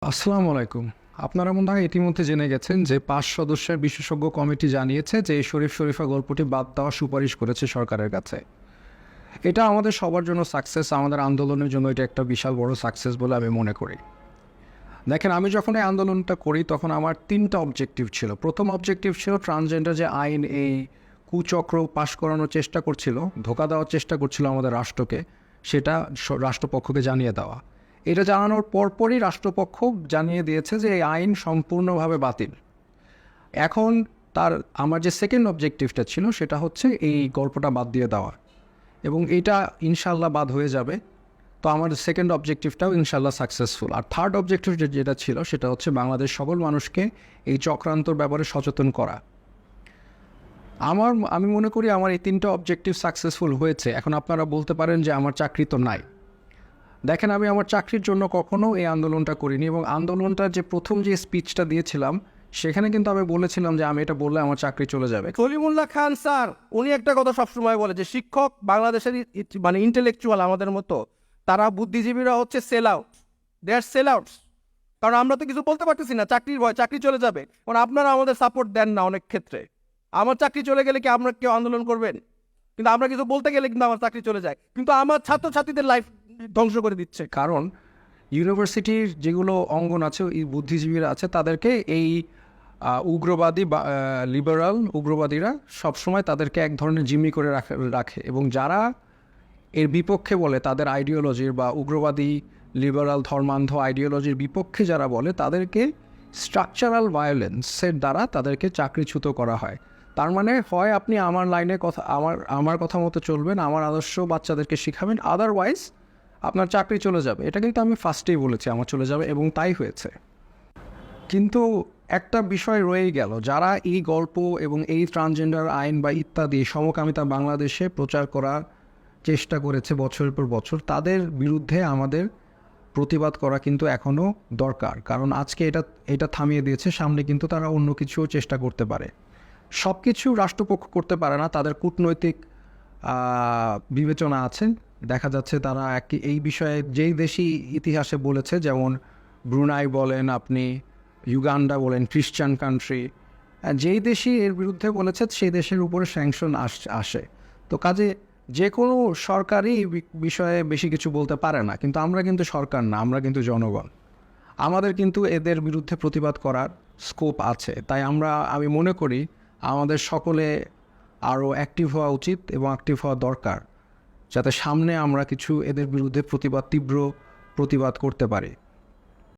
আসসালামু আলাইকুম। আপনারা মনে হয় ইতিমধ্যে জেনে গেছেন যে ৫ সদস্যের বিশেষজ্ঞ কমিটি জানিয়েছে যে এই শরীফ শরীফা গল্পটি বাদ দেওয়ার সুপারিশ করেছে সরকারের কাছে। এটা আমাদের সবার জন্য সাকসেস, আমাদের আন্দোলনের জন্য এটা একটা বিশাল বড় সাকসেস বলে আমি মনে করি। দেখেন, আমি যখন এই আন্দোলনটা করি তখন আমার ৩টা অবজেক্টিভ ছিল। প্রথম অবজেক্টিভ ছিল ট্রান্সজেন্ডার যে আইন, এই কুচক্র পাশ করানোর চেষ্টা করছিল, ধোঁকা দেওয়ার চেষ্টা করছিল আমাদের রাষ্ট্রকে, সেটা রাষ্ট্রপক্ষকে জানিয়ে দেওয়া। এটা জানানোর পরপরই রাষ্ট্রপক্ষ জানিয়ে দিয়েছে যে এই আইন সম্পূর্ণভাবে বাতিল। এখন আমার যে সেকেন্ড অবজেক্টিভটা ছিল সেটা হচ্ছে এই গল্পটা বাদ দিয়ে দেওয়া, এবং এটা ইনশাল্লাহ বাদ হয়ে যাবে। তো আমার সেকেন্ড অবজেক্টিভটাও ইনশাল্লাহ সাকসেসফুল। আর থার্ড অবজেক্টিভ যেটা ছিল সেটা হচ্ছে বাংলাদেশ সকল মানুষকে এই চক্রান্তর ব্যাপারে সচেতন করা। আমি মনে করি আমার এই 3টা অবজেক্টিভ সাকসেসফুল হয়েছে। এখন আপনারা বলতে পারেন যে আমার চাকরি তো নাই। দেখেন, আমি আমার চাকরির জন্য কখনো এই আন্দোলনটা করিনি, এবং আন্দোলনটার যে প্রথম যে স্পিচটা দিয়েছিলাম সেখানে কিন্তু আমি বলেছিলাম যে আমি এটা বললে আমার চাকরি চলে যাবে। সলিমুল্লাহ খান স্যার উনি একটা কথা সবসময় বলে যে শিক্ষক বাংলাদেশের মানে ইন্টেলেকচুয়াল আমাদের মতো, তারা বুদ্ধিজীবীরা হচ্ছে সেল আউট, দে আর সেল আউটস। কারণ আমরা তো কিছু বলতে পারতেছি না, চাকরির ভয়, চাকরি চলে যাবে। কারণ আপনারা আমাদের সাপোর্ট দেন না অনেক ক্ষেত্রে। আমার চাকরি চলে গেলে কি আমরা কেউ আন্দোলন করবেন? কিন্তু আমরা কিছু বলতে গেলে কিন্তু আমার চাকরি চলে যায়, কিন্তু আমার ছাত্রছাত্রীদের লাইফ ধ্বংস করে দিচ্ছে। কারণ ইউনিভার্সিটির যেগুলো অঙ্গন আছে, এই বুদ্ধিজীবীরা আছে, তাদেরকে এই উগ্রবাদী বা লিবারাল উগ্রবাদীরা সবসময় তাদেরকে এক ধরনের জিম্মি করে রাখে, এবং যারা এর বিপক্ষে বলে, তাদের আইডিওলজির বা উগ্রবাদী লিবারাল ধর্মান্ধ আইডিওলজির বিপক্ষে যারা বলে, তাদেরকে স্ট্রাকচারাল ভায়োলেন্সের দ্বারা তাদেরকে চাকরিচ্যুত করা হয়। তার মানে হয় আপনি আমার লাইনে কথা আমার কথা মতো চলবেন, আমার আদর্শ বাচ্চাদেরকে শিখাবেন, আদারওয়াইজ আপনার চাকরি চলে যাবে। এটা কিন্তু আমি ফার্স্টেই বলেছি আমার চলে যাবে, এবং তাই হয়েছে। কিন্তু একটা বিষয় রয়েই গেল, যারা এই গল্প এবং এই ট্রান্সজেন্ডার আইন বা ইত্যাদি সমকামিতা বাংলাদেশে প্রচার করার চেষ্টা করেছে বছরের পর বছর, তাদের বিরুদ্ধে আমাদের প্রতিবাদ করা কিন্তু এখনও দরকার। কারণ আজকে এটা থামিয়ে দিয়েছে, সামনে কিন্তু তারা অন্য কিছুও চেষ্টা করতে পারে। সব কিছু রাষ্ট্রপক্ষ করতে পারে না, তাদের কূটনৈতিক বিবেচনা আছে। দেখা যাচ্ছে তারা এই বিষয়ে যেই দেশই ইতিহাসে বলেছে, যেমন ব্রুনাই বলেন, আপনি ইউগান্ডা বলেন, খ্রিস্টান কান্ট্রি, যেই দেশই এর বিরুদ্ধে বলেছে সেই দেশের উপরে স্যাংশন আসে। তো কাজে যে কোনো সরকারই বিষয়ে বেশি কিছু বলতে পারে না। কিন্তু আমরা কিন্তু সরকার না, আমরা কিন্তু জনগণ। আমাদের কিন্তু এদের বিরুদ্ধে প্রতিবাদ করার স্কোপ আছে। তাই আমি মনে করি আমাদের সকলে আরও অ্যাক্টিভ হওয়া উচিত এবং অ্যাক্টিভ হওয়া দরকার, যাতে সামনে আমরা কিছু এদের বিরুদ্ধে তীব্র প্রতিবাদ করতে পারি।